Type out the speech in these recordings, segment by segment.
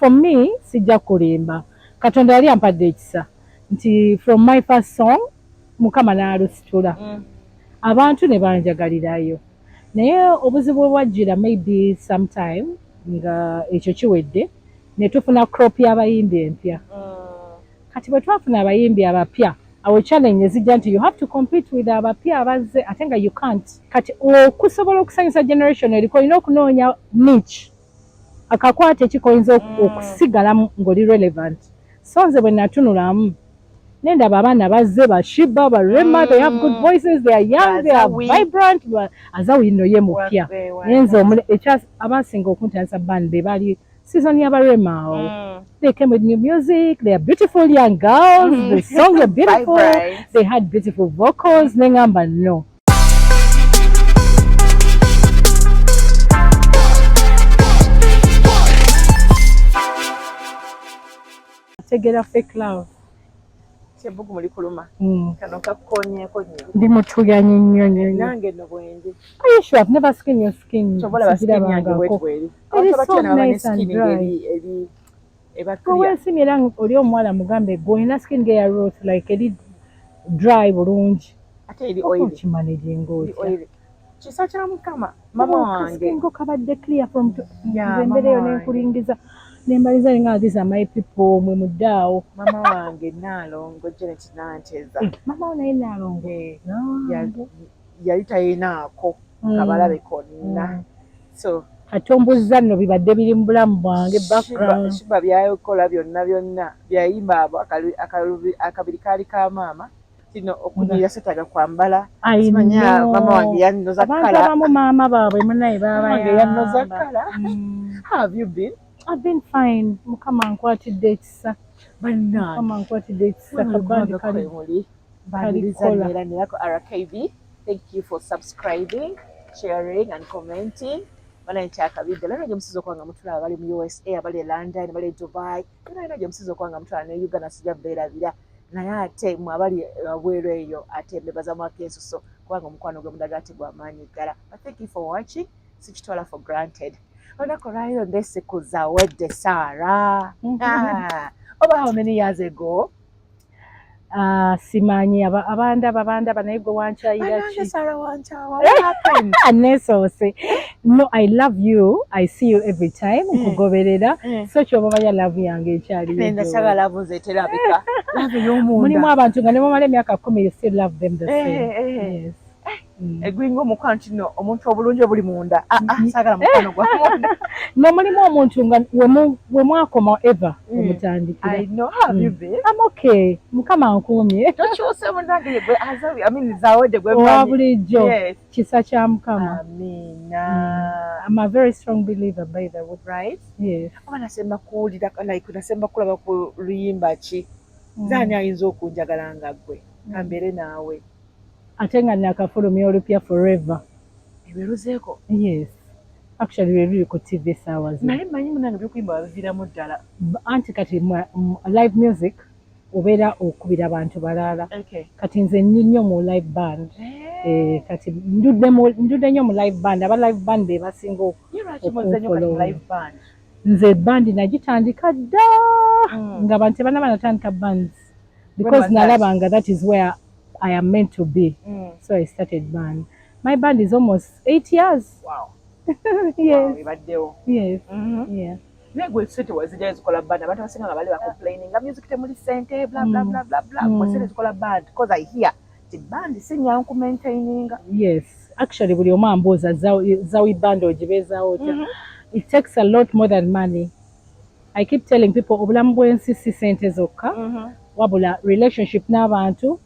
For me, sijja kulimba. Katonda yali ampadde ekisa nti from my first song Mukama n'alusitula. Abantu ne banjagalirayo. Naye obuzibu bwajjira maybe sometime nga ekyo kiwedde ne tufuna crop y'abayimbi empya. Kati bwe twafuna abayimbi abapya, our challenge ezijja nti you have to compete with abapya abazze ate nga you can't. Kati okusobola okusanyusa generation eriko olina okunoonya niche. Akakwate kikoyinza okusigala ng'oli relevant. So nze bwe natunulamu nendaba abaana bazze bashiba barema, they have good voices, they are young, they are vibrant, azawino ye mupya. Nze abasinga okuntandisa band be bali season y'abarema. They came with new music, they are beautiful young girls, the songs are beautiful, they had beautiful vocals, nengamba no. Tegera fake love. Chembugu muri kuluma. Kano kakonyeko nyo. Ndi mutuya nnyo nnyo. Nange no bwenge. Are you sure? I've never seen your skin. Chobola baskin yange wetweri. It is so nice and dry. Ebakuya. Simira oli omwala mugambe boina skin ge ya rose like eri dry bulungi. Ate eri oil. Chimanaging oil. Kisa kya Mukama. Mama wange. Skin go kabadde clear from mbere yo nenkulingiza. Nembaliza nga these are my people mwe muddaawo. Mama wange naalongo Janet Nanteza. Mama ona naalongo. Yali tayinaako kabalabe konna. So katombuza nno bibadde biri mu bulamu bwange background. Shiba byayokola byonna byayimba abo akabiri kaali ka maama. Kino okunyira setaga kwambala. Simanya mama wange yannoza kala. Abantu abamu maama baabwe munaye baba yannoza kala. How have you been? I've been fine. Mukama nkwatidde ekisa. Mukama nkwatidde ekisa kabandi kali. RKB. Thank you for subscribing, sharing and commenting. Bana nchaka video. Lana nje msizo kwanga mutula abali mu USA, abali London, abali Dubai. Lana nje msizo kwanga mutula ne Uganda sija bera bila. Na ate mu abali wabweru eyo ate mbebaza mwakenso so kwanga mukwano gwe mudagati gwa manyi gala. But thank you for watching. Sichitwala for granted. Onakorayo ndese kuzawedde Sarah. Over how many years ago? Simanyi abanda naye gwe wanchayira ki? Sarah wanchawa. What happened? Nesose. No, I love you. I see you every time. Kugoberera. So kyobamanya love yange ekyali. Nenda saga love zeterabika. Love y'omuntu. Mulimu abantu nga ne bamala emyaka 10 you still love them the same. Yes. Egwingo mukanti no omuntu obulungi obuli munda sagala mukano gwa munda no mulimu omuntu nga we mwakoma ever omutandikira. I know how you been. I'm okay. Mukama nkumye. Tokyuse munange gwe azawi Zawedde gwe bulijjo. Kisa kya Mukama. Amina. I'm a very strong believer by the way, right? Yes. Nasemba kuwulira like nasemba kulaba ku luyimba ki zani ayinza okunjagala nga gwe kambere naawe. Ate nga nakafulumya olupya forever. Ebiruzeeko? Yes. Actually we really could TV hours. Naye manyi munange byokuyimba babiviramu ddala. Anti kati live music obeera okubira abantu balala. Okay. Kati nze nnyo mu live band. Kati ndudde nnyo mu live band. Aba live band be basinga okufollow. Live band. Nze band nagitandika dda nga abantu bana banatandika bands. Because nalabanga that is where I am meant to be. So I started band. My band is almost 8 years. Wow. Yes. Wow, yes. Yeah. Nego sete wazija zikola band. Abantu basinga nga bali ba complaining. Music temuli sente blah blah blah blah blah. Mwasete zikola band because I hear the band sinya ku maintaining. Yes. Actually buli omu ambuuza zawi band ogibeezaawo otya. It takes a lot more than money. I keep telling people obulamu bw'ensi si sente zokka. Wabula relationship n'abantu.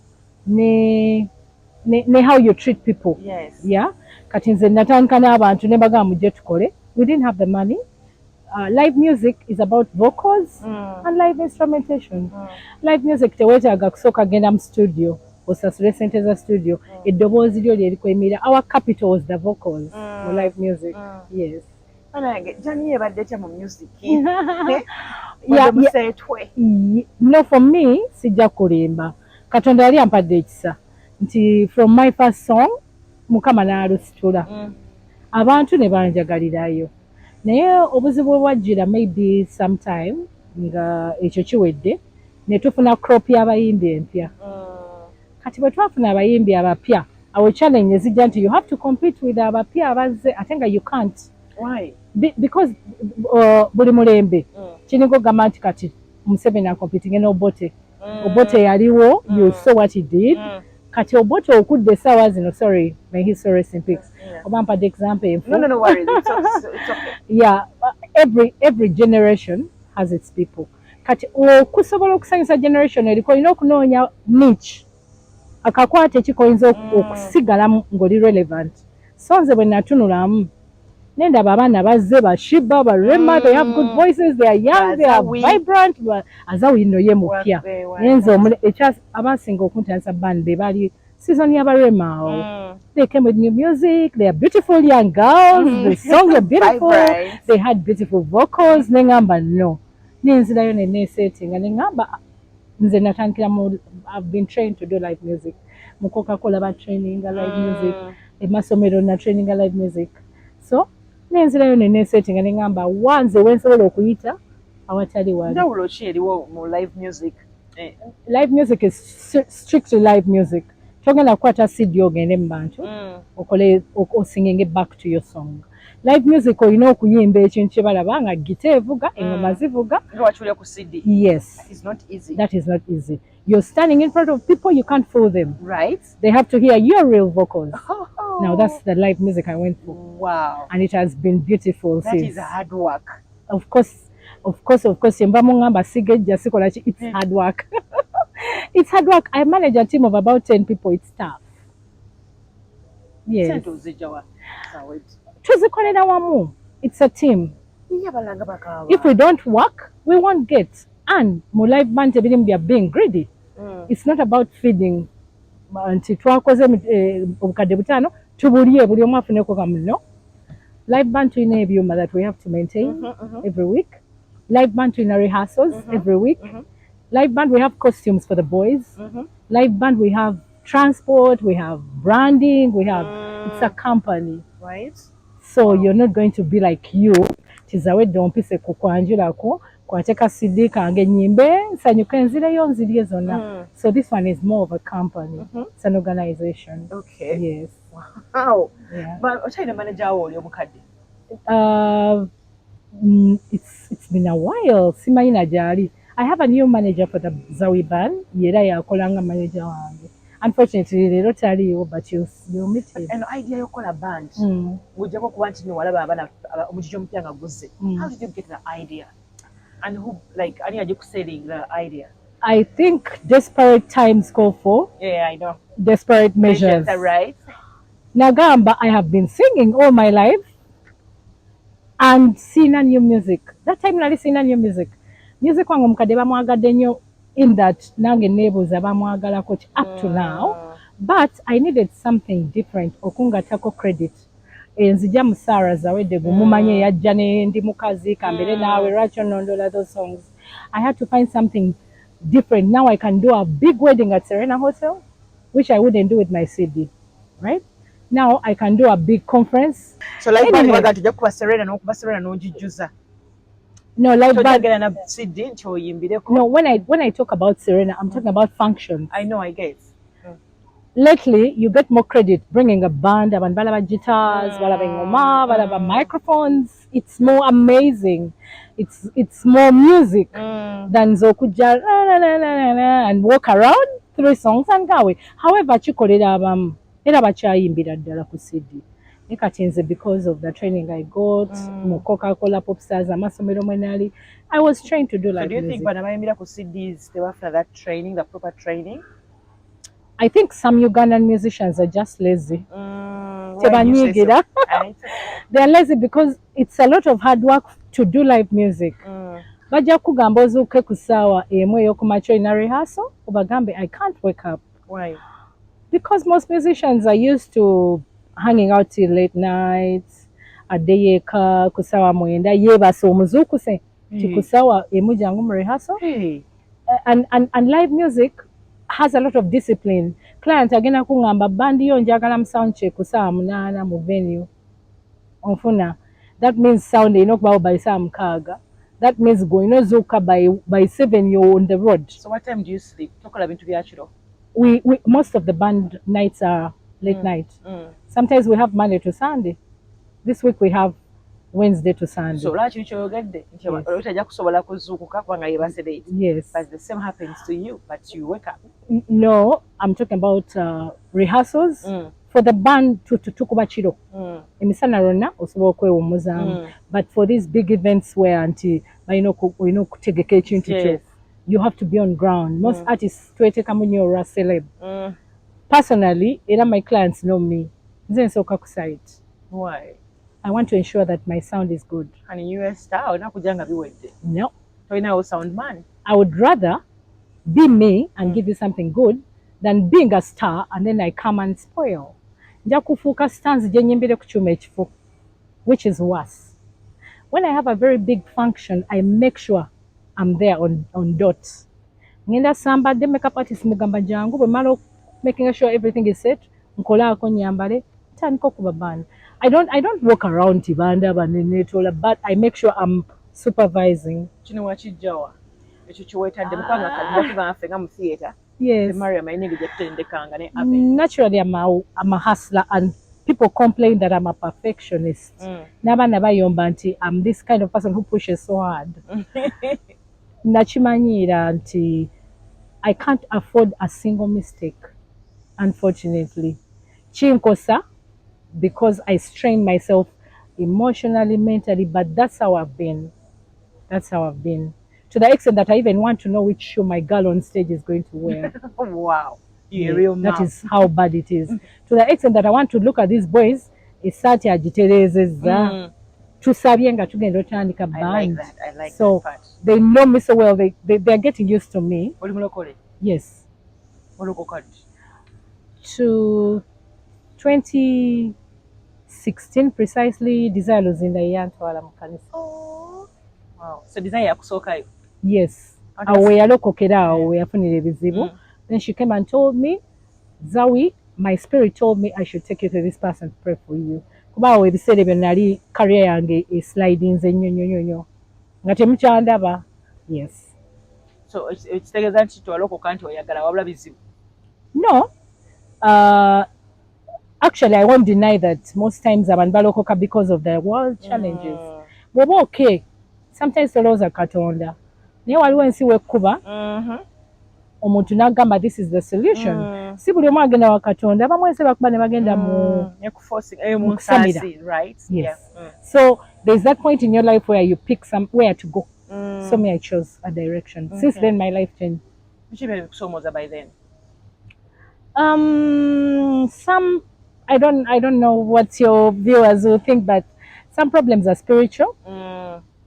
Ne how you treat people. Yes. Yeah. Kati nze natandika n'abantu ne bagamba mujje tukole. We didn't have the money. Live music is about vocals and live instrumentation. Live music tewetaaga kusooka genda mu studio osasule sente za studio. Eddoboozi lyo lyerikwemirira. Our capital was the vocals for live music. Yes. Jani yebadde etya mu music? No, for me sijja kulimba. Katonda yali ampadde ekisa nti from my first song Mukama n'alusitula. Abantu ne banjagalirayo. naye obuzibu bwajjira maybe sometime nga ekyo kiwedde ne tufuna crop y'abayimbi empya. Kati bwe twafuna abayimbi abapya our challenge ezijja nti you have to compete with abapya abazze ate nga you can't. Why? Because buli mulembe kinigo gamba nti kati Museveni competing ne Obote. Obote yaliwo, you saw what he did. Kati Obote okudde essaawa zino, sorry, may he so rest in peace. Oba mpadde example enfu. No worries, it's okay. Yeah, every generation has its people. Kati okusobola okusanyusa generation eriko olina okunoonya niche akakwate ekikoyinza okusigala ng'oli relevant. So nze bwe natunulamu nendaba abaana bazze bashiba barema, they have good voices, they are young, they are vibrant, azawino ye mupya. Nenze abasinga okuntandisa band be bali season y'abarema awo. They came with new music, they are beautiful young girls, the songs are beautiful, they had beautiful vocals, nengamba no. Nenzirayo neneesettinga nengamba nze natandikira I've been trained to do live music. Mu Coca-Cola ba training live music, emasomero na training live music. So nenzirayo neneesettinga nengamba wanze wensobola okuyita awatali wali. Njawulo ki eriwo mu live music? Live music is strictly live music. Togenda kukwata CD ogende mu bantu okole osinging back to your song. Live music olina okuyimba ekintu kye balaba nga gita evuga, engoma zivuga. Nga ku CD. Yes. That is not easy. That is not easy. You're standing in front of people, you can't fool them. Right. They have to hear your real vocals. Now that's the live music I went for. Wow. And it has been beautiful. That is hard work. Of course. Mba mungamba sigejja sikola ki, it's hard work. It's hard work. I manage a team of about 10 people. It's tough. Yes. Tuzikolera wamu. It's a team. If we don't work, we won't get. And mu live band ebirimu being greedy. It's not about feeding. Nti twakoze obukadde butaano tubulye buli omu afuneko kamuno. Live band tulina ebyuma that we have to maintain every week. Live band tulina rehearsals every week. Live band we have costumes for the boys. Live band we have transport, we have branding, we have it's a company. Right. So you're not going to be like you. Zawedde ompise kukwanjulako kwateka CD kange nyimbe nsanyuka nzireyo nzirye zonna. So this one is more of a company. It's an organization. Okay. Yes. Wow. Yeah. But ochayina manager oli omukadde? It's been a while. Simayina gyali. I have a new manager for the Zawi band. Yera yakolanga manager wange. Unfortunately, they don't tell you, but you'll meet him. An idea you call a band. Would you want to know what How did you get the idea? And who, like, are you selling the idea? I think desperate times call for. Yeah, I know. Desperate measures. Right. Nagamba, I have been singing all my life and seeing new music. That time, I listened to new music. Music wangu mukadde bamwagadde nnyo in that nange neebuuza bamwagalako up to now, but I needed something different okungatako credit. Nzija mu Sarah Zawedde gumumanye yajja ne ndi mukazi kambere naawe lwaki onondola those songs. I had to find something different. Now I can do a big wedding at Serena Hotel, which I wouldn't do with my CD, right? Now I can do a big conference. So like anyway, Serena n'ogijuza. No, like no, when I talk about Serena, I'm talking about functions. I know, I guess. Lately, you get more credit bringing a band, balaba guitars, balaba ngoma, balaba microphones. It's more amazing. It's more music than zokuja and walk around 3 songs and go away. However, chikolera era bachayimbira ddala ku CD. Because of the training I got, Coca-Cola pop stars, amasomero mwenali, I was trained to do live music. So do you think when I made CDs, they were after that training, the proper training? I think some Ugandan musicians are just lazy. They are lazy because it's a lot of hard work to do live music. Bajja kugamba ozuuke ku ssaawa emu ey'okumakya olina rehearsal, obagambe I can't wake up. Why? Because most musicians are used to hanging out till late nights, adeyeka kusawa mwenda yebasa omuzukuse tikusawa emu jangu mu rehearsal. And live music has a lot of discipline. Client agenda kungamba bandi yo njagala mu sound check kusawa 8 mu venue. Onfuna. That means sound you know by some kaga. That means going no zuka by 7 you're on the road. So what time do you sleep? Talk about into the actual. We most of the band nights are late night. Sometimes we have Monday to Sunday. This week we have Wednesday to Sunday. So last week you get there. Yes. But the same happens to you, but you wake up. No, I'm talking about rehearsals for the band to tukubachiro. Emisana rona osobola okwewumuzamu. But for these big events where anti kutegeka ekintu you have to be on ground. Most artists tweteka munyo ra celeb. Personally, my clients know me. Nze nsoka ku site. Why? I want to ensure that my sound is good. And in US star, nakujanga biwedde. No. So you sound man. I would rather be me and give you something good than being a star and then I come and spoil. Nja kufuuka stans gye nyimbire ku kyuma ekifo, which is worse. When I have a very big function, I make sure I'm there on dots. Ngenda sambadde makeup artist mugamba jangu bwe mala making sure everything is set, nkolaako nyambale, tandika okuba band. I don't walk around tibanda banenetola, but I make sure I'm supervising. Kino wakijjawa. Ekyo kiwetadde mukanga kalibwa afenga mu theater. Yes. Maria mainingi gyatendekanga ne ape. Naturally I'm a hustler and people complain that I'm a perfectionist. N'abaana bayomba nti I'm this kind of person who pushes so hard. Nachimanyiira nti I can't afford a single mistake, unfortunately. Chinkosa, because I strain myself emotionally, mentally, but that's how I've been. That's how I've been. To the extent that I even want to know which shoe my girl on stage is going to wear. Wow. You're a real That is how bad it is. To the extent that I want to look at these boys, esati agiterezeza. Tusabye nga tugenda otandika band. I like that. I like so that part. They know me so well. They're getting used to me. Oli mulokole? Yes. Mulokokadi? To 2016 precisely, Desire Luzinda yantwala mu kanisa. Oh. Wow. So Desire yakusookayo? Yes. Awe yalokokera awo yafunira ebizibu. Then she came and told me, Zawi, my spirit told me I should take you to this person to pray for you. Kuba awo ebiseera byo nali career yange slidinze nnyo nga temukyandaba. Yes. So ekitegeeza nti twalokoka nti oyagala wabula bizibu? No. Actually, I won't deny that most times abantu balokoka because of the world challenges. Bwoba okay, sometimes tolooza Katonda. Naye waliwo ensi wekkuba, omuntu n'agamba this is the solution. Si buli omu agenda wa Katonda, bamwese bakuba ne bagenda mu kusamira. Right? Yes. Yeah. So there's that point in your life where you pick somewhere to go. So me, I chose a direction. Okay. Since then, my life changed. Which even so much by then? Some I don't know what your viewers will think, but some problems are spiritual.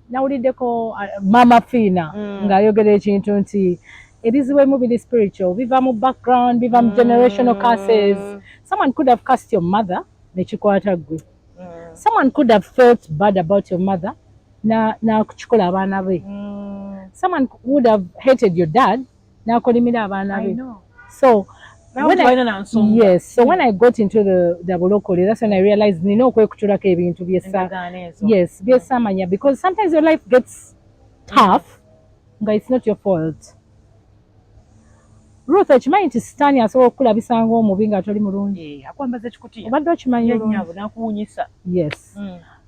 Nawuliddeko Mama Fina ng'ayogera ekintu nti ebizibu ebimu biri spiritual, biva mu background, biva mu generational curses. Someone could have cursed your mother nekikwata gwe. Someone could have felt bad about your mother n'akikola abaana be. Someone would have hated your dad n'akolimira abaana be. So when I got into the bulokole, that's when I realized nina okwekutulako ebintu byesamanya, because sometimes your life gets tough, but it's not your fault. Ruth, okimanyi nti sitaani asobola okukulabisa ng'omubi nga toli mulungi? Obadde okimanyi bulungi? Yes.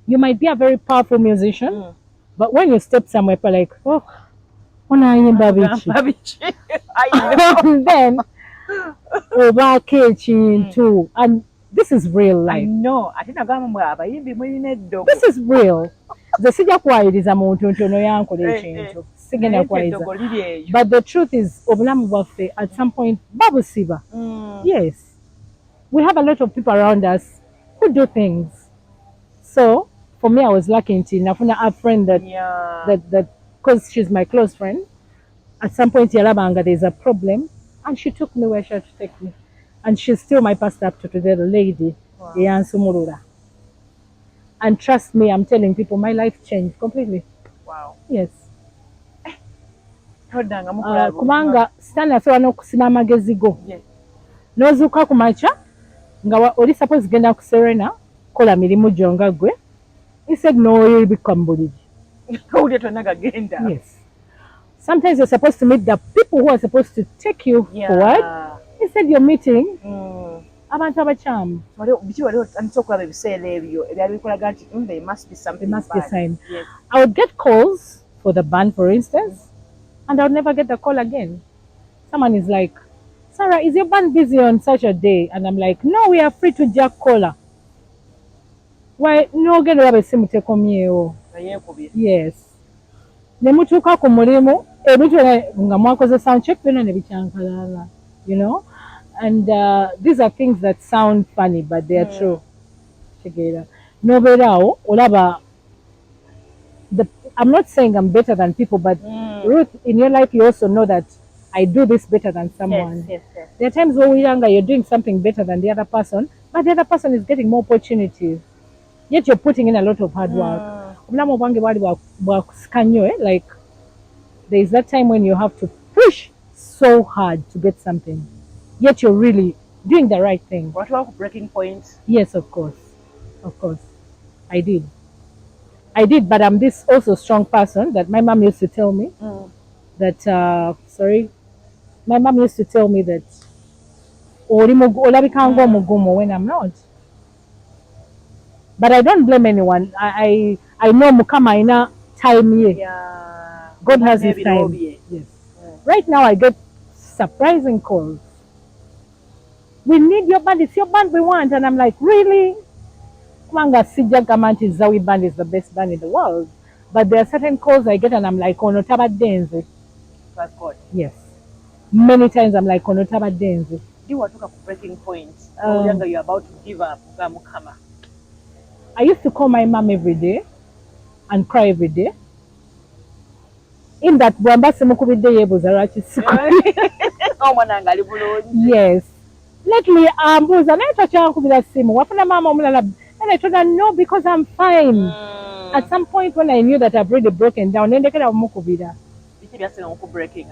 You might be a very powerful musician, but when you step somewhere, you're like, oh, onayimba biki? Then obaako ekintu, and this is real life. I know. This is real. Nze sijja kuwayiriza muntu ntono yankola ekintu. Sigenda kuwayiriza. But the truth is, obulamu bwaffe at some point babusiba. Yes. We have a lot of people around us who do things. So, for me, I was lucky nti nafuna a friend that because she's my close friend, at some point yalabanga there's a problem, and she took me where she had to take me. And she's still my pastor up to today, the lady. Wow. And trust me, I'm telling people, my life changed completely. Wow. Yes. Kubanga sitaani asobola n'okusima amagezi go. N'ozuuka ku makya nga oli suppose genda ku Serena, kola mirimu gyo nga gwe. He said, no, you'll be Cambridge. Yes. Sometimes you're supposed to meet the people who are supposed to take you forward. He said, you're meeting abantu abakyama. There must be something. There must be a sign. Yes. I would get calls for the band, for instance, and I would never get the call again. Someone is like, Sarah, is your band busy on such a day? And I'm like, no, we are free to jack caller. Why no get a simu tekomyeo? Yes. Nemutuka ku mulimu ebintu nga mwakoze sound check byonna ne bikyankalala, you know, and these are things that sound funny but they are true. Kitegeera nobeeraawo olaba I'm not saying I'm better than people, but Ruth, in your life you also know that I do this better than someone. Yes. There are times when we're younger, you're doing something better than the other person, but the other person is getting more opportunities. Yet you're putting in a lot of hard work. Like, there is that time when you have to push so hard to get something. Yet you're really doing the right thing. What about breaking points? Yes, of course. Of course. I did, but I'm this also strong person that my mom used to tell me that, my mom used to tell me that when I'm not. But I don't blame anyone. I know Mukama ina time ye. Yeah. God has his time. Yes. Right now I get surprising calls. We need your band. It's your band we want. And I'm like, really? Kumanga Sija Gamanti Zawi band is the best band in the world. But there are certain calls I get and I'm like, Onotaba Denze. That's God. Yes. Many times I'm like, Onotaba Denze. You were talking about breaking points. Younger, you're about to give up. Mukama. I used to call my mom every day and cry every day. In that yes. Lately, and I told her no because I'm fine. At some point when I knew that I've really broken down, then they could have breaking.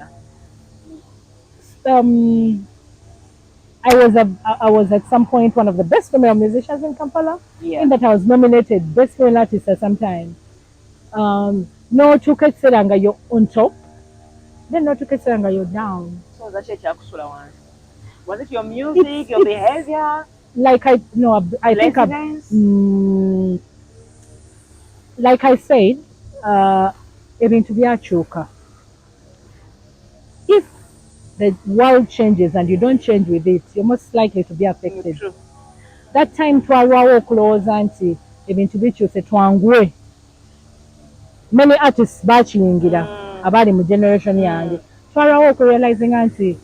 I was at some point one of the best female musicians in Kampala. Yeah. In that I was nominated best female artist at some time. No Chuketseranga, you're on top. Then no Chuketseranga, you're down. So that's one. Was it your music, your behavior? Like I think like I said, even to be a choker. If the world changes and you don't change with it, you're most likely to be affected. True. That time twalwawo close anti ebintu bikyuse twangwe. Many artists bakiyingira abali mu generation yange. Twalwawo realizing anti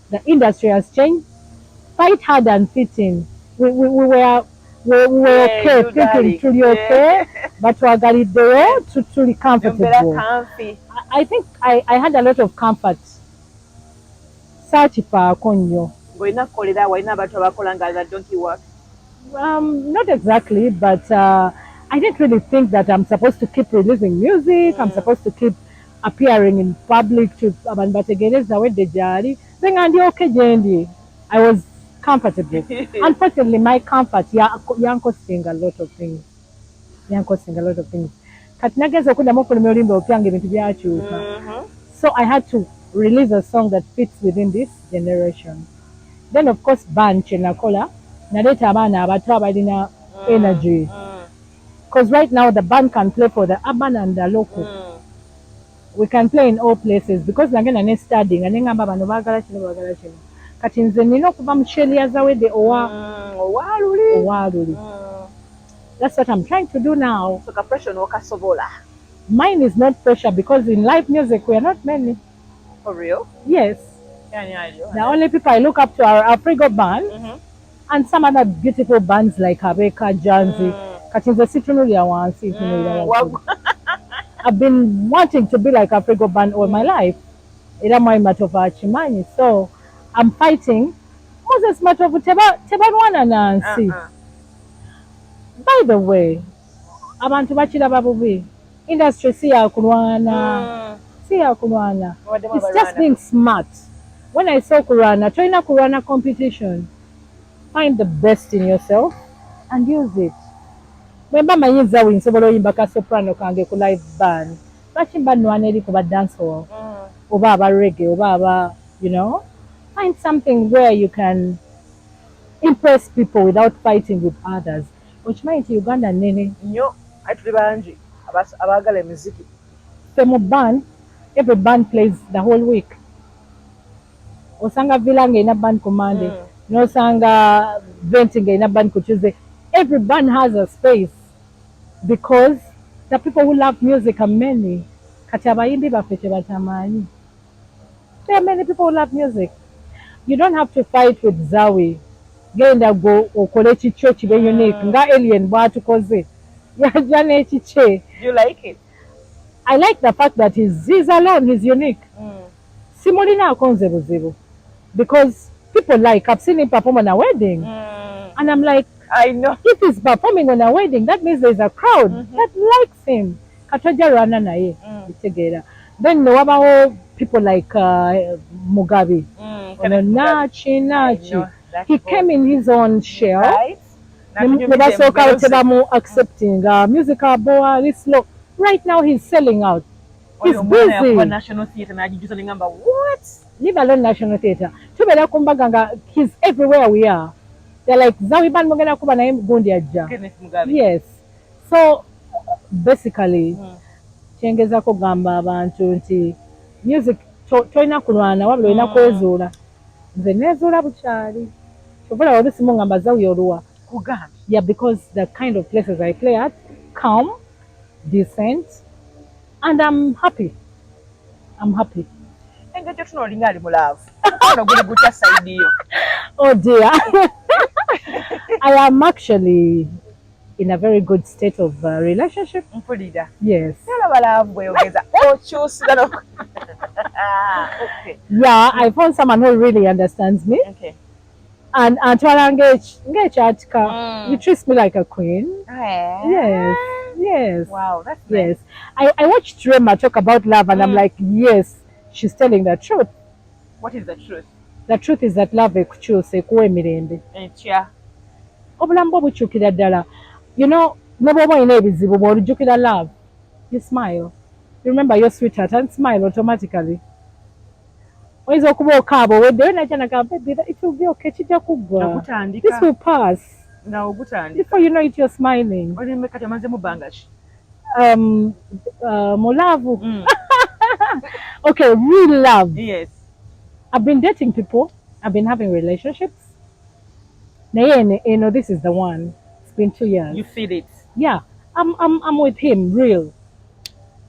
the industry has changed. Fight hard and fit in. We were okay, thinking truly okay, but twagaliddeyo truly comfortable. I think I had a lot of comfort. Not exactly, but I didn't really think that I'm supposed to keep releasing music. I'm supposed to keep appearing in public to I was comfortable. Unfortunately, my comfort costing a lot of things. So I had to release a song that fits within this generation. Then of course band Chenakola, Nareta Abana Abatraba energy. Because right now the band can play for the urban and the local. We can play in all places because again I'm studying and then I'm Katinze nino kuva mu Sarah Zawedde owaluli. That's what I'm trying to do now. So pressure no kasobola. Mine is not pressure because in live music we are not many. For real? Yes. The only people I look up to are Afrigo band and some other beautiful bands like Abeka, Janzi. Katinze situnulia wansi. I've been wanting to be like Afrigo band all my life. So I'm fighting. Moses Matovu Tebanwana Nancy. By the way, abantu bachira babubi. Industry siya kulwana. It's just being smart. When I saw competition, find the best in yourself and use it. bwe mba manyi Zawi nsobola oyimba ka soprano kange ku live band lwaki mba nnwana eri ku ba dancehall oba aba reggae oba aba you know find something where you can impress people without fighting with others okimanyi nti Uganda nnene nnyo ate tuli bangi abaagala emiziki ffe mu band every band plays the whole week osanga villa ng'erina band ku Monday n'osanga venti ng'erina band ku Tuesday every band has a space because the people who love music are many kati abayimbi baffe kye batamanyi there are many people who love music you don't have to fight with Zawi genda go okole ekikyo kibe unique nga alien bwatukoze yajja n'ekikye you like it I like the fact that he's alone he's unique simulinaako nze buzibu because people like I've seen him perform on a wedding and I'm like I know if he's performing on a wedding that means there's a crowd that likes him katojja lwana naye bitegeera then newabawo people like Mugabe Nachi he came in his own shell ne basooka tebamu accepting music aboa this slow right now he's selling out he's busy national theatre n'agijuza ne ngamba what leave alone national theatre tubeera ku mbaga nga he's everywhere we are they're like Zawi band mugenda kuba naye gundi ajja yes so basically kyengezako gamba abantu nti music tolina kulwana wabula olina kwezuula nze neezuula bukyali kyovula oluusi mungamba Zawi oluwa kugamba yeah because the kind of places I play at calm decent and I'm happy engeri gyotuna olinga ali mulaavu ono guli gutya side yo oh dear I am actually in a very good state of relationship mpulira yes era balaavu bweyogeza okyusira okay yeah I found someone who really understands me okay and antwala ng'ekyatika he treats me like a queen yes wow that's yes nice. I watched Rema talk about love and I'm like yes she's telling the truth what is the truth the truth is that love ekukyusa ekuwa emirembe etya obulamu bwo bukyukira ddala you know ne bw'oba olina ebizibu bw'olujjukira love you smile you remember your sweetheart and smile automatically oyinza okuba okaaba oweddeyo najja nagamba baby it will be okay kijja kuggwa this will pass before you know it you're smiling olimbe kati amaze mu bbanga ki mulavu okay real love yes I've been dating people I've been having relationships naye eno this is the one it's been 2 years you feel it yeah I'm with him real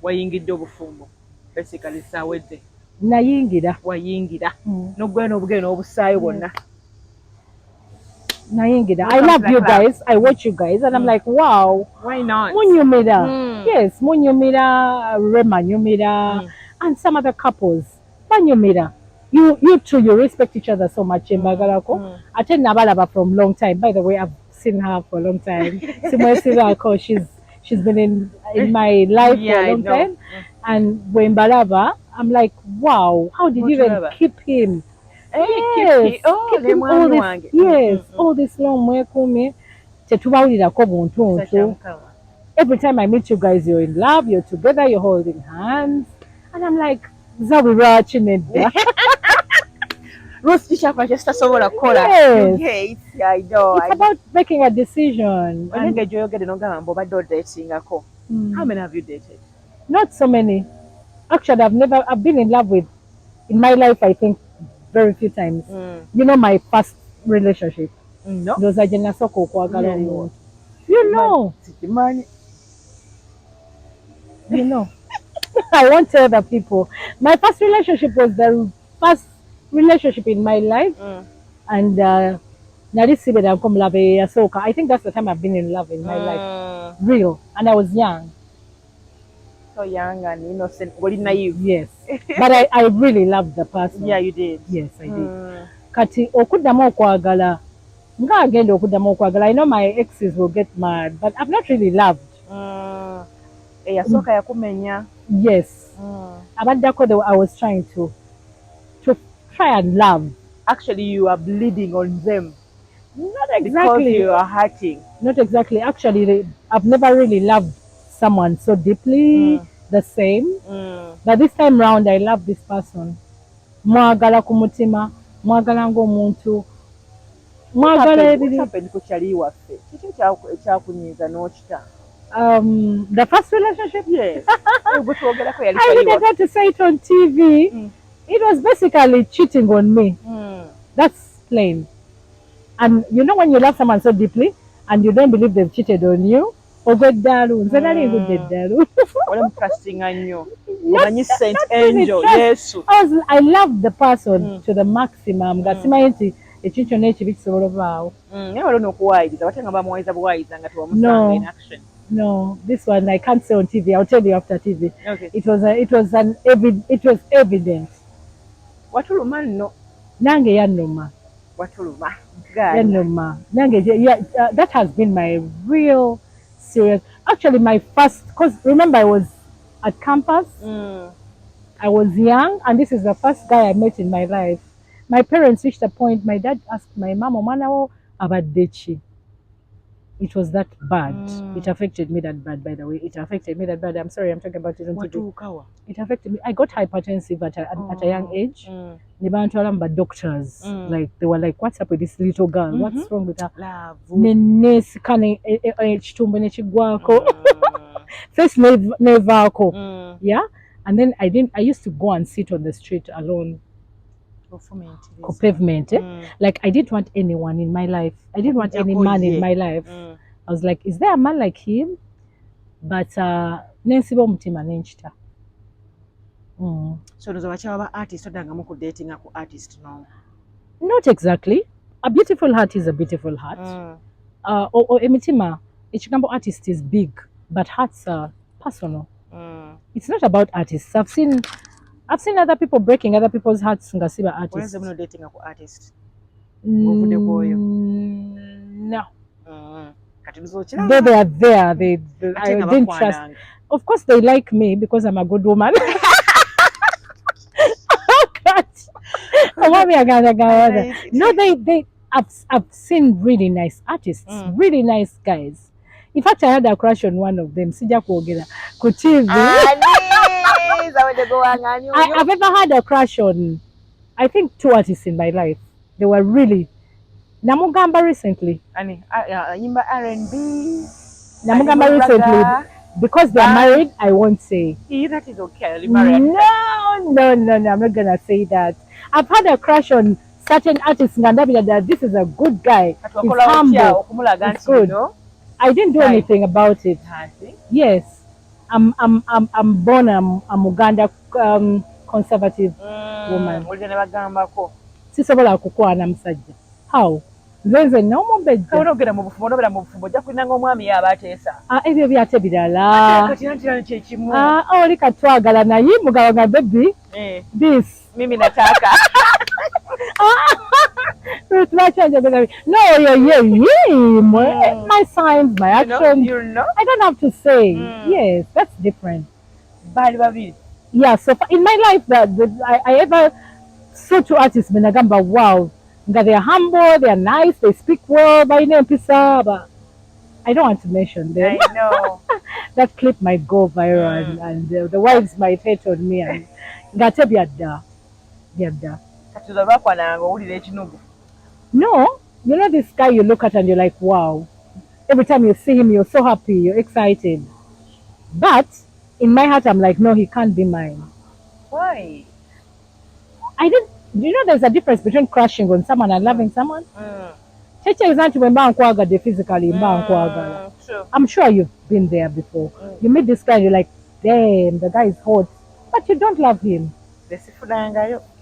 wayingidde obufumbo basically Zawedde nayingira wayingira n'ogwena obugere n'obusaayo bwonna nayingira I love you guys I watch you guys and I'm like wow why not munyumira yes munyumira Rema nyumira and some other couples banyumira you two you respect each other so much embagalako ate nabalaba from long time by the way I've seen her for a long time simwesirako she's been in my life for a long time and when balaba I'm like wow how did you even keep him keep him all this all this long mwekuumye tetubawulirako buntuntu every time I meet you guys you're in love you're together you're holding hands and I'm like Zawi lwaki nedda Ruth kikyakola kyekitasobola kukola it's about making a decision and gyoyogedde nogamba mbu obadde odatingako how many have you dated not so many actually I've been in love with in my life I think very few times you know my first relationship ndoza gye nasooka okwagala omuntu you know I won't tell the people my first relationship was the first relationship in my life and nali sibeeranko mulabe yasooka I think that's the time I've been in love in my life real and I was young so young and innocent wali naive yes but I really loved the person yeah you did yes I did kati okuddamu okwagala nga agenda okuddamu okwagala I know my exes will get mad but I've not really loved eyasooka yakumenya yes abaddako I was trying to try and love actually you are bleeding on them Not Because exactly. you are hurting. Not exactly. Actually, I've never really loved someone so deeply the same. But this time round, I love this person. Mwagala kumutima, mwagala ng'omuntu, mwagala What ebiri. happened ku kyali waffe? Kiki ekyakunyiiza n'okita? The first relationship. Yes. Bwetwogerako yali I kyali didn't waffe. have to say it on TV. It was basically cheating on me. That's plain. And you know when you love someone so deeply and you don't believe they've cheated on you, ogweddalu nze nali ngudde eddalu. Wali mutrustinga nnyo. Not Omanyi Saint really Angel, trust. Yesu. I loved the person to the maximum. Nga simanyi nti ekintu kyonna ekibi kisobola obaawo. Naye waliwo n'okuwaayiriza bate nga bamuwayiza buwayiza nga tewamusanga in action. No, this one I can't say on TV. I'll tell you after TV. Okay. It was evident. Watuluma nno. Nange yannuma. Watuluma. Yannuma. Nange that has been my real serious. Actually, my first, because remember I was at campus. I was young, and this is the first guy I met in my life. My parents reached a point. My dad asked my mom, "Omwana wo abadde ki?" It was that bad. It affected me that bad, by the way. It affected me that bad. I'm sorry, I'm talking about it on TV. It affected me. I got hypertensive at a young age. They were telling my doctors, like they were like, "What's up with this little girl? What's wrong with her?" First yeah, and then I used to go and sit on the street alone. Pavement. Like I didn't want anyone in my life. I didn't want any man in my life. I was like, is there a man like him? But nensiba omutima nenchita. So those are artists dating artist now. Not exactly. A beautiful heart is a beautiful heart. Emitima, ekigambo artist is big, but hearts are personal. It's not about artists. I've seen other people breaking other people's hearts nga siba artists. Why is dating an artist? No. They are there. I didn't trust. Of course, they like me because I'm a good woman. No, I've seen really nice artists, really nice guys. In fact, I had a crush on one of them. Sija kuogera ku TV. I've ever had a crush on, I think, 2 artists in my life. They were really. Namugamba recently. R&B. Namugamba recently. Because they're married, I won't say. That is okay. No. I'm not going to say that. I've had a crush on certain artists. That this is a good guy. He's humble. It's good. I didn't do anything about it. Yes. I'm born a Uganda conservative woman. Sisobola kukwana musajja. How? Nze n'omumbejja. Onogera mu bufumbo ojja kulinanga omwami y'abateesa. Ebyo byate birala. Kati kyekimu. Oli katwagala naye mugabo nga baby. This. Mimi nataka. No, my signs, my actions. You know? I don't have to say. Yes, that's different. Yeah, so in my life, I ever saw 2 artists, Benagamba, wow, they are humble, they are nice, they speak well, by name Pisa, but I don't want to mention them. I know. That clip might go viral and the wives might hate on me. And ngate byadda. No, you know this guy you look at and you're like, wow. Every time you see him, you're so happy, you're excited. But in my heart, I'm like, no, he can't be mine. Why? You know there's a difference between crushing on someone and loving someone? Physically, I'm sure you've been there before. You meet this guy and you're like, damn, the guy is hot. But you don't love him.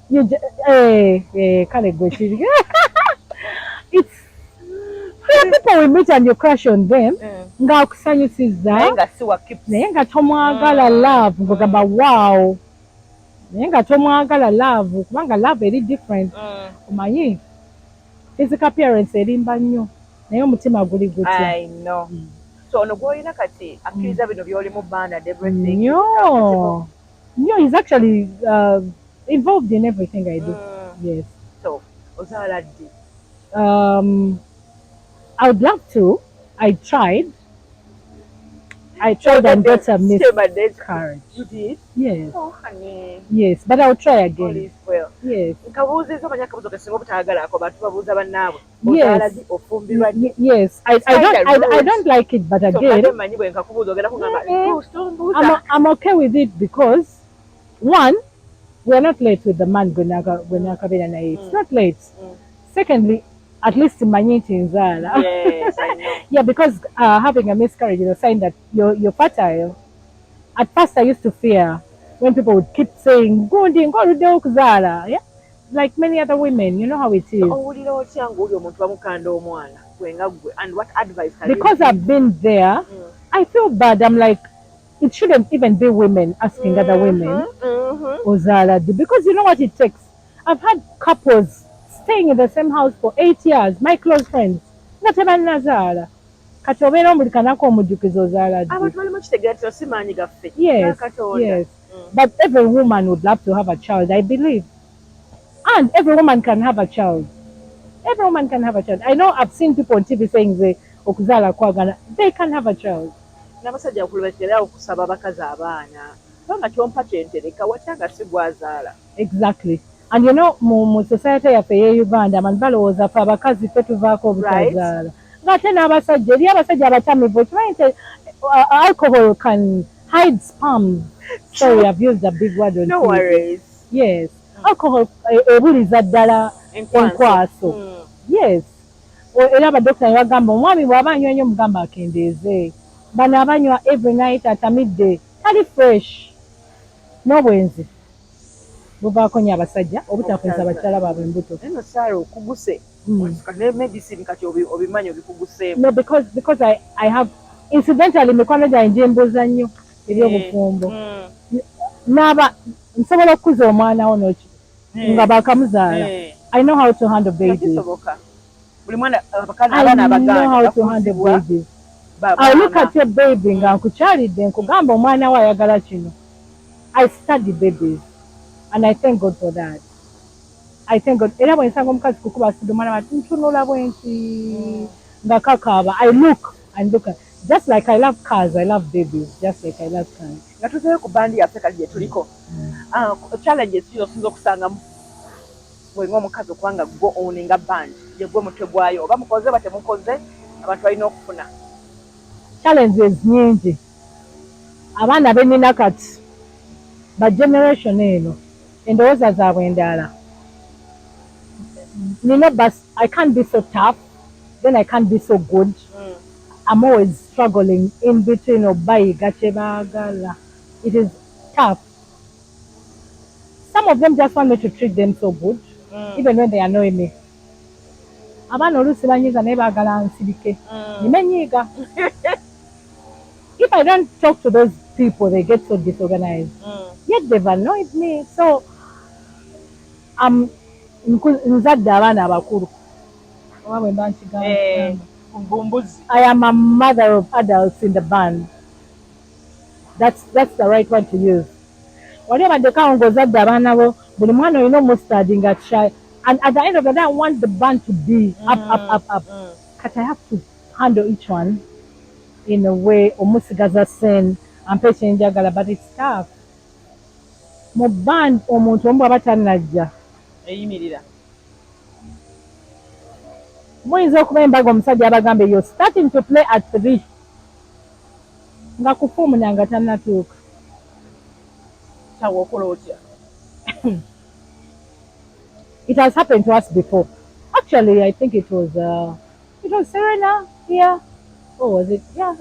You it's there are people we meet and you crush on them. Ngakusanyusiza naye nga tomwagala love ngogamba wow naye nga tomwagala love kubanga love eri different omanyi physical appearance erimba nnyo naye omutima guli gutya. I know. So ono gwolina kati akkiriza bino by'oli mu band and everything. No, he's actually involved in everything I do. Yes. So ozaala ddi? I would love to. I tried and got a miscarriage. You did? Yes. Oh, honey. Yes, but I'll try All again. is well. Yes. Nkabuuziza omanyi akabuuzo ke singa obutaagalako bantu babuuza bannaabwe. Yes. Ozaala ddi, ofumbirwa ddi? Yes. I don't like it, but again, Mmanyi bwe nkakubuuza ogenda kungamba mbuuza. I'm okay with it because one, we're not late with the man gwenakabeera naye. It's not late. Secondly, at least manyi nti nzaala. Yes, I know. Yeah, because having a miscarriage is a sign that you're fertile. At first, I used to fear when people would keep saying, "Gundi, ngoluddewo okuzaala." Yeah, like many other women, you know how it is. Owulira otya ng'oli omuntu bamukanda omwana gwenga gwe, and what advice can you Because give? I've been there, I feel bad. I'm like, it shouldn't even be women asking other women, "Ozaala di," because you know what it takes. I've had couples staying in the same house for 8 years, my close friends. Nga tebannazaala. Kati obeera omulikanako omujjukiza ozaala ddi. Abantu balimu kitegeera nti si maanyi gaffe. Yes, yes. But every woman would love to have a child, I believe. And every woman can have a child. Every woman can have a child. I know I've seen people on TV saying they okuzaala kwagala. They can have a child. N'abasajja bakulubekera okusaba abakazi abaana. Kubanga kyompa kyentereka wakyanga si gwazaala. Exactly. And you know, mu society yaffe ey'e Uganda, abantu balowooza ffe abakazi ffe tuvaako obutazaala. Ng'ate n'abasajja, eri abasajja abatamivu, okimanyi nti alcohol can hide sperm. Sorry, I've used a big word on No TV. worries. Yes. Alcohol ebuliza ddala enkwaso. Yes. Era abadokita ne bagamba omwami bw'aba anywa nnyo mugamba akendeeze. Bano abanywa every night atamidde tali fresh. N'obwenzi buvaako nnyo abasajja obutakwesa bakyala baabwe embuto. Eno Sarah okuguse. Ne medicine kati obimanyi obikuguseemu. No, because I have incidentally mikwano gyange gyembuuza nnyo eby'obufumbo. N'aba nsobola okukuza omwana wo noki nga bakamuzaala. I know how to handle babies. Buli mwana I know how to handle babies. I look at your baby nga nkukyalidde nkugamba omwana we ayagala kino. I study babies and I thank God for that. I thank God. Era bwe nsanga omukazi kukuba asudde omwana bati ntunula bwenti nga kakaaba. I look and look at just like I love cars, I love babies. Just like I love cars. Nga tuzeeyo ku bandi yaffe kali gye tuliko. Challenges osinza okusangamu bwenga omukazi okubanga gwo owninga band ye gwe mutwe gwayo oba mukoze oba temukoze abantu balina okufuna. Challenges nyingi. Abaana benina kati ba generation eno endowooza zaabwe endala. I can't be so tough, then I can't be so good. I'm always struggling in between obayiga kye baagala. It is tough. Some of them just want me to treat them so good, even when they annoy me. Abaana oluusi banyiiga naye baagala nsirike. Nimenyiiga. If I don't talk to those people, they get so disorganized. Yet they've annoyed me. So, nzadde abaana abakulu. I am a mother of adults in the band. That's the right one to use. Wali abadde ng'ozadde abaana bo buli mwana olina omustudy nga shy. And at the end of the day, I want the band to be up. But I have to handle each one in a way omusigaza sen ampe kyenjagala, but it's tough. Mu band omuntu omu aba tannajja Eyimirira. Muyinza okuba embaga omusajja abagambe you're starting to play at 3 nga kufuumuna nga tannatuuka. Kyawa okola otya? It has happened to us before. Actually, I think it was Serena here. Or was it? Yeah,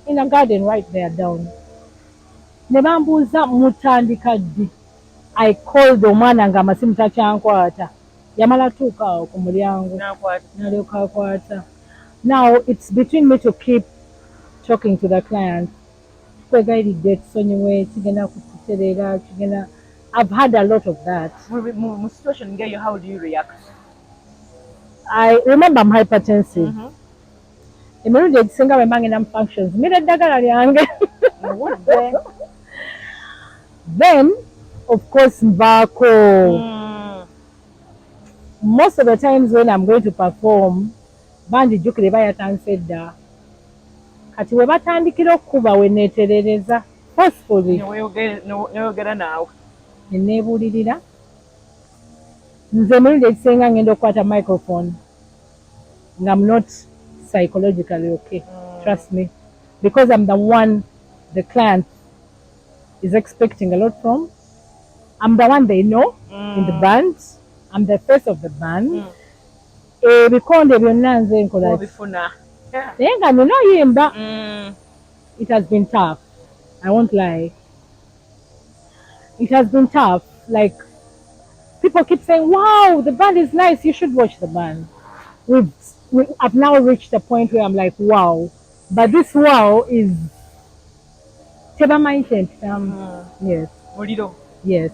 in a garden right there down. Ne bambuuza mutandika ddi. I called omwana nga amasimu takyankwata. Yamala tuuka awo ku mulyango. N'alyoka akwata. Now, it's between me to keep talking to the client. Tukwegayiridde tusonyiwe kigenda kututerera kigenda. I've had a lot of that. Mu situation ngeyo, how do you react? I remember I'm hypertensive. Emirundi egisinga bwe mba ngenda mu functions mmira eddagala lyange. Then, of course, nvaako. Most of the times when I'm going to perform, bandijjukire bayatanse dda kati we batandikira okukuba we neeterereza forcefully neweyogera naawe ne neebuulirira nze emirundi egisinga ngenda okukwata microphone nga I'm not psychologically okay. Trust me. Because I'm the one the client is expecting a lot from. I'm the one they know in the band. I'm the face of the band. Ebikonde byonna nze nkola obifuna naye nga nina oyimba. It has been tough. I won't lie. It has been tough. Like, people keep saying, wow, the band is nice. You should watch the band. I've now reached a point where I'm like, wow. But this wow is mindset. Yes. muliro. Yes.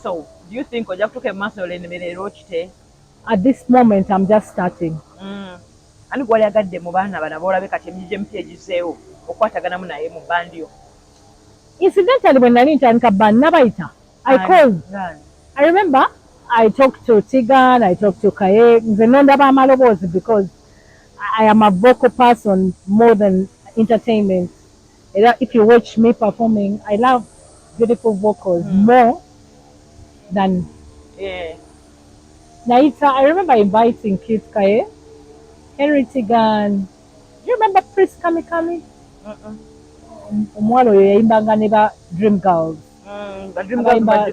So, do you think ojja kutuuka emaso olemererwa kite? At this moment, I'm just starting. Ani gwali agadde mu baana bana boolabe kati emijje empya egizeewo okwataganamu naye mu bandi yo? Incidentally, when I ntandika band nabayita, I remember I talked to Tigan, I talked to Kaye, nze nondaba amaloboozi because I am a vocal person more than entertainment. If you watch me performing, I love beautiful vocals more than Naita. I remember inviting Keith Kaye, Henry Tigan. Do you remember Prince Kami? Omwalo yayimbanga ne ba Dream Girls.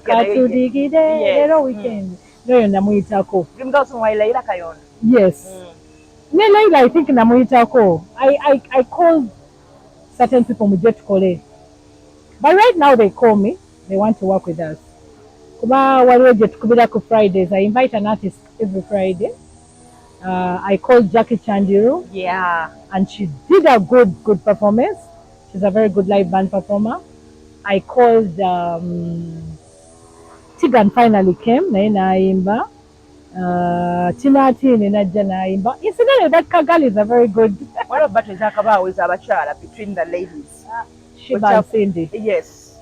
Katudigide lero weekend. Noyo namuyitako. Dream Girls mu Laila Kayondo. Yes. Ne Laila, I think namuyitako. I called certain people mujje tukole. But right now they call me. They want to work with us. Kuba waliwo gye tukubirako Fridays. I invite an artist every Friday. I called Jackie Chandiru. Yeah. And she did a good performance. She's a very good live band performer. I called Tigan finally came, naye naayimba. Tinatini najja naayimba. Incidentally, that Kagali is a very good. What about ezakabaawo ez'abakyala between the ladies? Shiba and Cindy. Yes.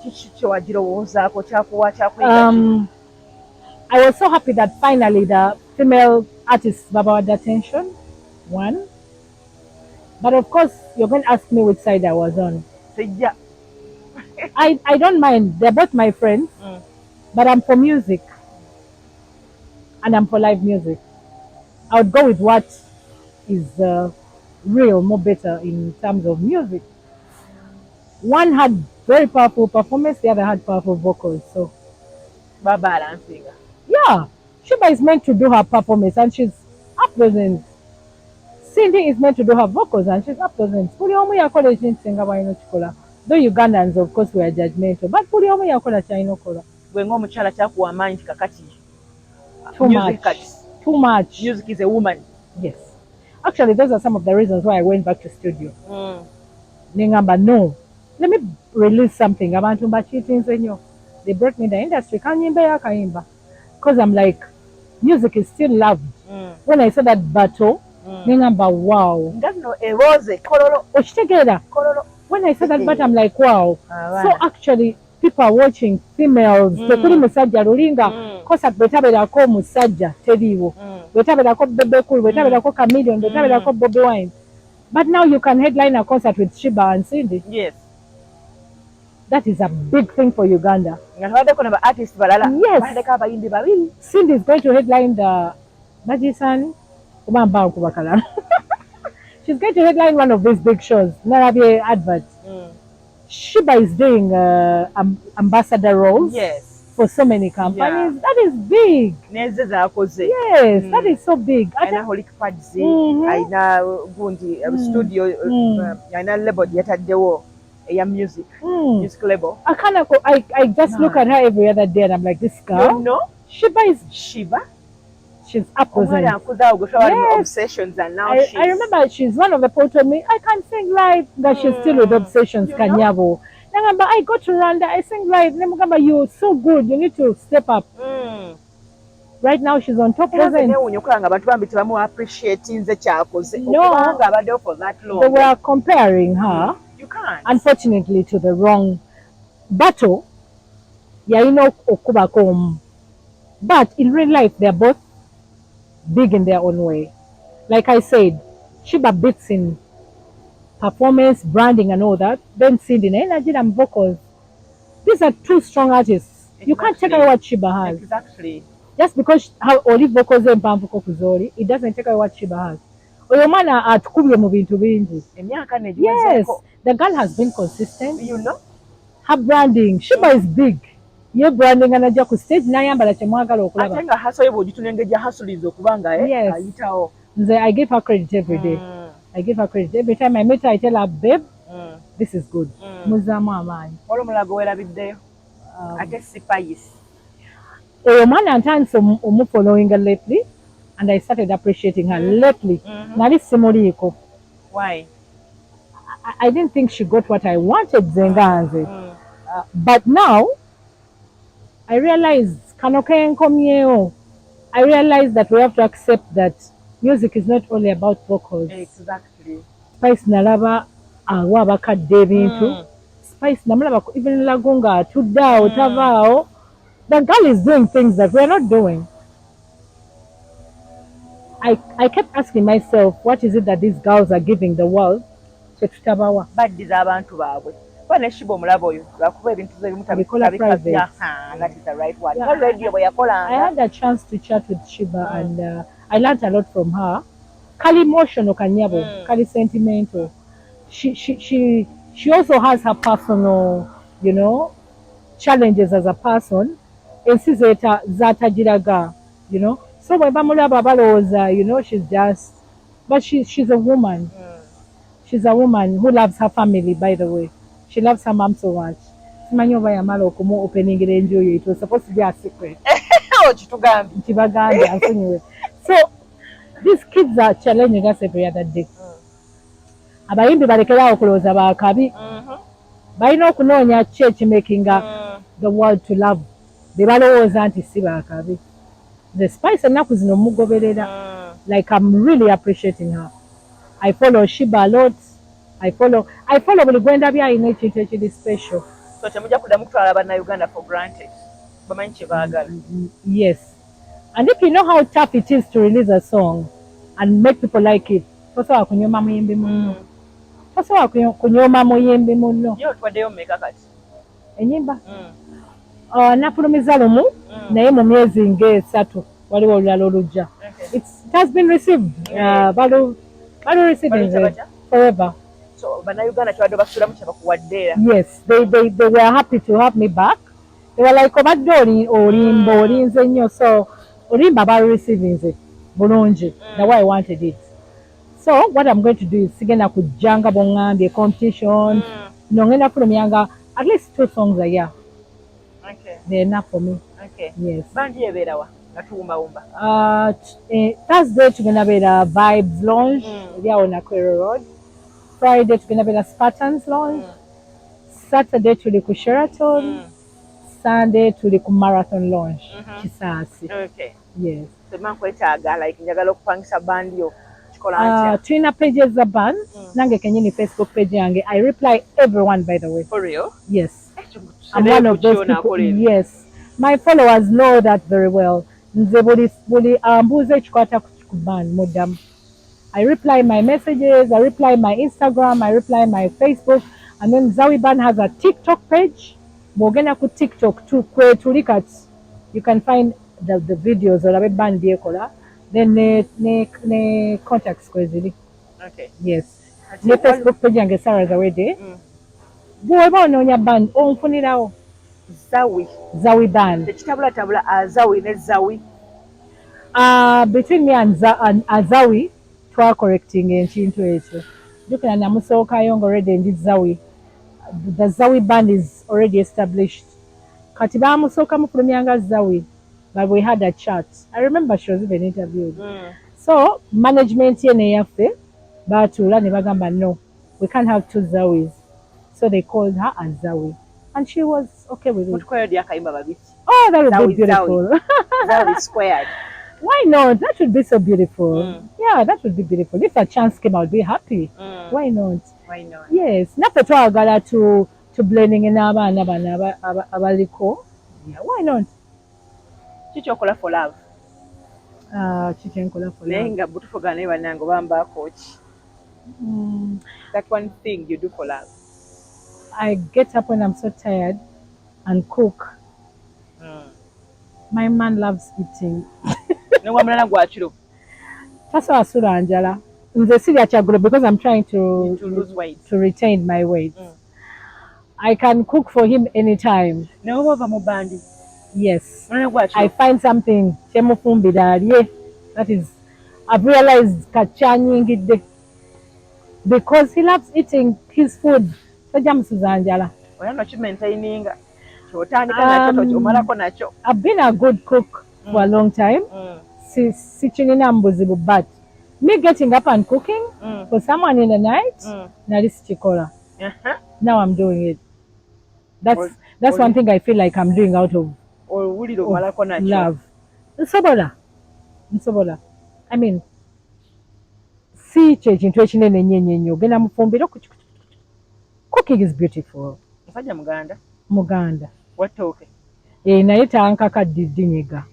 Kiki kyewagirowoozaako kyakuyiga? I was so happy that finally the female artists babawadde attention. One. But of course, you're going to ask me which side I was on. Yeah. I don't mind. They're both my friends. But I'm for music. And I'm for live music. I would go with what is real, more better in terms of music. One had very powerful performance, the other had powerful vocals. So, balancing. Yeah. Shiba is meant to do her performance and she's up present. Cindy is meant to do her vocals and she's up present. Though Ugandans, of course, were judgmental, but buli omu yakola kyalina okukola. Gwe ng'omukyala kyakuwa amaanyi kakati. Too much. Music is a woman. Yes. Actually, those are some of the reasons why I went back to studio. Ningamba, no. Let me release something. Abantu mbachitinze nnyo. They brought me in the industry. Kanyimba ya kayimba. Because I'm like, music is still loved. When I saw that battle, ningamba, wow. Ndabino eroze kololo. Okitegeera. Kololo. When I saw that battle, I'm like, wow. So actually, people are watching females. Tekuli musajja lulinga. Kosa bwetabeerako musajja teriiwo. Bwetabeerako Bebe Cool, bwetabeerako Chameleon, bwetabeerako Bobby Wine. But now you can headline a concert with Shiba and Cindy. Yes. That is a big thing for Uganda. Yes. Cindy is going to headline the Majisani. She's going to headline one of these big shows. Narabie adverts. Shiba is doing ambassador roles. Yes. For so many companies. Yeah. That is big. Yes, that is so big. Aina Holic Padzi, aina gundi studio, aina label yataddewo eya music label. I just look at her every other day and I'm like, this girl. You know? Shiba. She's up with it. Yes. Obsessions and now I remember she's one of the people told me, I can't sing live, that she's still with Obsessions, Kanyabo. But I go to Rwanda, I sing live. You're so good, you need to step up. Right now she's on top of it. No, they were comparing her, you can't. Unfortunately, to the wrong battle. But in real life, they're both big in their own way. like I said, Shiba beats in performance, branding, and all that. Then Cindy, energy and vocals. These are two strong artists. You can't take away what Shiba has. Exactly. Just because how Oli vocals and Pampuko Kuzori, it doesn't take away what Shiba has. Oyomana atukubye mu bintu bingi. Yes, the girl has been consistent. You know? Her branding, Shiba is big. Ye branding anajja ku stage n'ayambala kyemwagala okulaba. Ate nga hustle ye bw'ogitunengejja hustliza okuba nga ayitawo. Nze I give her credit every day. I give her credit. Every time I meet her, I tell her, babe, this is good. Muzaamu amaanyi. Olwo omulago weerabiddeyo. Ate sipayisi. Oyo mwana ntandise omufollowing lately, and I started appreciating her lately. Nali simuliiko. Why? I didn't think she got what I wanted zenganze. But now, I realized, I realized that we have to accept that music is not only about vocals. Exactly. Spice nalaba awa bakadde ebintu. Spice namulaba even lagunga tudao tavao. The girl is doing things that we're not doing. I kept asking myself, what is it that these girls are giving the world? Baddiza abantu baabwe. Kuba ne Shiba omulaba oyo lwakuba ebintu ebimu tabikabya. That is the right one. Yeah, Radio bwe yakolanga. I had a chance to chat with Shiba and I learned a lot from her. Kali emotional kanyabo, kali sentimental. She also has her personal, you know, challenges as a person. Ensi zatagiraga, you know. So when bamulaba balowooza, you know, she's just, but she's a woman. She's a woman who loves her family, by the way. She loves her mom so much. Simanyi oba yamala okumu opening enjoy. It was supposed to be a secret. So these kids are challenging us every other day. Abayimbi balekera okulooza bakabi. Balina okunoonya ki ekimakinga the world to love. Be balowooza nti si bakabi. The Spice ennaku zino mugoberera. Like I'm really appreciating her. I follow Shiba a lot. I follow buli gwenda byalina ekintu ekiri special. So temujja kuddamu kutwala bannayuganda for granted. Bamanyi kye baagala. Yes. And if you know how tough it is to release a song and make people like it, tosobola kunyooma muyimbi munno. Tosobola kunyooma muyimbi munno. Yo otwaddeyo mmeka kati? Ennyimba? Nafulumiza lumu naye mu myezi ng'esatu waliwo olulala olujja. It has been received. Balu receiving it forever. So bannayuganda kyewadde basulamu kye bakuwadde era. Yes, they were happy to have me back. They were like, obadde olimba olinze nnyo, so olimba balu receiving it bulungi. The way I wanted it. So what I'm going to do is sigenda kujjanga bongambye competitions. Nongenda fulumyanga at least 2 songs a year. Okay. They're enough for me. Okay. Yes. Bandi ebeerawa nga tuwumbawumba. Thursday tugenda beera Vibes Lounge eri awo Nakwero Road. Friday tugenda beera Spartans Lounge. Saturday tuli ku Sheraton. Sunday tuli ku Marathon Lounge. Kisaasi. Okay. Yes. Sema nkwetaaga like njagala okupangisa bandi yo. Kikola ntya? Tulina pages za band. Nange kenyini Facebook page yange. I reply everyone, by the way. For real? Yes. I'm one of those people. Yes. My followers know that very well. Nze buli Emboozi ekikwata ku band muddamu. I reply my messages, I reply my Instagram, I reply my Facebook, and then Zawi Band has a TikTok page. Bw'ogenda ku TikTok kwe tuli kati, you can find the videos olabe band byekola. Then ne contacts kwe ziri. Okay. Yes. Ne Facebook page yange Sarah Zawedde. Bw'oba onoonya band onfunirawo. Zawi Band. Tekitabulatabula Zawi ne Zawi. Between me and Zawi, twa correcting ekintu ekyo. Jukira namusookayo already ndi Zawi. The Zawi Band is already established. Kati bamusooka mufulumyanga Zawi, but we had a chat. I remember she was even interviewed. So management ye neyaffe baatuula ne bagamba no, we can't have 2 Zawis. So they called her a Zawi. And she was okay with it. Oh, that would be beautiful. Zawi squared. Why not? That would be so beautiful. Yeah, that would be beautiful. If a chance came, I would be happy. Why not? Why not? Yes. Naffe twagala to blending n'abaana bano abaliko. Yeah, why not? Kiki okola for love? Chichenkola for naye love. nga butufugana naye bannange obambaako ki? That one thing you do for love. I get up when I'm so tired and cook. My man loves eating. Nengwa mulala gwakiro. Tasobola kusula njala. Nze sirya kyaggulo because I'm trying to lose weight. To retain my weight. I can cook for him anytime. Nawe bava mu bandi. Yes. Mulala gwakiro. I find something kyemufumbira alye. That is, I've realized kachanyingidde. Because he loves eating his food. Tajja musuza njala. Oyamba kimaintaininga. Kyotandika nakyo omalako nakyo. I've been a good cook for a long time. Sikinina mbuzibu, but me getting up and cooking for someone in the night, nali sikikola. Now I'm doing it. That's one thing I feel like I'm doing out of love. Nsobola. I mean, si ekintu ekinene nnyo genda mufumbira cooking is beautiful. Musajja Muganda. Watooke. Naye tankaka dinyiga.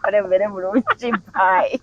Kale mbere bulungi bye.